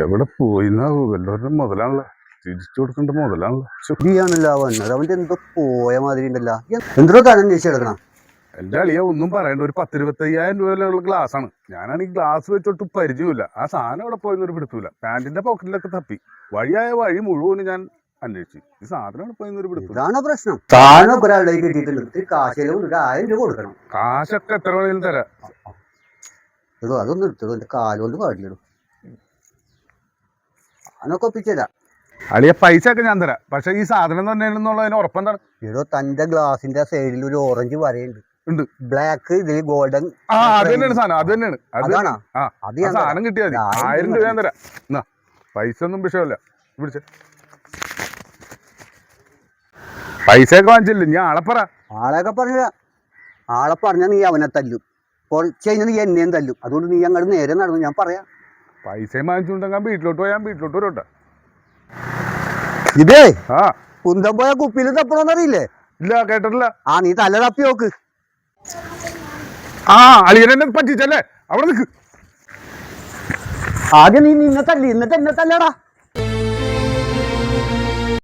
എവിടെ പോയിന്നാവോ വല്ലവരുടെ മുതലാണല്ലോ, തിരിച്ചു കൊടുക്കേണ്ട മുതലാണല്ലോ. ശരിയാണല്ലോ വന്നത്, അവന്റെ എന്തോ പോയ മാതിരി ഉണ്ടല്ലോ. എന്തോ തന്നെ അന്വേഷിച്ചെടുക്കണം. എന്റെ അളിയ ഒന്നും പറയണ്ട, ഒരു 10-25,000 രൂപയിലുള്ള ഗ്ലാസ് ആണ്. ഞാനാണെങ്കിൽ ഗ്ലാസ് വെച്ചോട്ട് പരിചയമില്ല. ആ സാധനം അവിടെ പോയെന്നൊരു പിടുത്തൂല. പാന്റിന്റെ പോക്കറ്റിലൊക്കെ തപ്പി, വഴിയായ വഴി മുഴുവനും ഞാൻ അന്വേഷിച്ചു. ഈ സാധനം അവിടെ പോയെന്നൊരു പിടുത്തൂല. ഇതാണ് പ്രശ്നം. സാധനം ഒരാളുടെ കിട്ടിയിട്ടുണ്ട്, കാശിലും 1000 രൂപ കൊടുക്കണം. കാശൊക്കെ എത്ര വേണേലും തരാം. ഇതോ അതൊന്നും എടുത്തോ, എന്റെ കാലുകൊണ്ട് പാടില്ലടോ. സാധനമൊക്കെ ഒപ്പിച്ചല്ല അളിയ, പൈസ ഒക്കെ ഞാൻ തരാം. പക്ഷെ ഈ സാധനം തന്നെയാണെന്നുള്ളതിന് ഉറപ്പെന്താണ്? ഏതോ തന്റെ ഗ്ലാസിന്റെ സൈഡിൽ ഒരു ഓറഞ്ച് വരയുണ്ട്, ബ്ലാക്ക്, ഇതിൽ ഗോൾഡൻ. അത് തന്നെയാണ് സാധനം, അത് തന്നെയാണ്. അതാണ് സാധനം കിട്ടിയാൽ മതി. 1000 രൂപ ഞാൻ തരാം. എന്നാ പൈസ ഒന്നും വിഷയമല്ല. പിടിച്ച പൈസയൊക്കെ വാങ്ങിച്ചില്ല. ഞാൻ ആളെയൊക്കെ പറഞ്ഞ ആളെ പറഞ്ഞാൽ നീ അവനെ തല്ലും, കുറച്ച് കഴിഞ്ഞാൽ നീ എന്നെയും തല്ലും. അതുകൊണ്ട് നീ അങ്ങോട്ട് നേരെ നടന്നു. ഞാൻ പറയാം, പൈസയും വാങ്ങിച്ചുകൊണ്ടെങ്കിൽ വീട്ടിലോട്ട് പോയാൽ വീട്ടിലോട്ട് വരോട്ടെ. ഇതേ കുന്തം പോയ കുപ്പിയിൽ തപ്പണമെന്നറിയില്ലേ? ഇല്ല, കേട്ടിട്ടില്ല. നീ തല തപ്പി നോക്ക്. അളിയനെ പറ്റിച്ചല്ലേ, അവിടെ നിൽക്ക്. ആദ്യം നീ നിന്നെ തല്ലി, എന്നിട്ട് എന്നെ തല്ലടാ.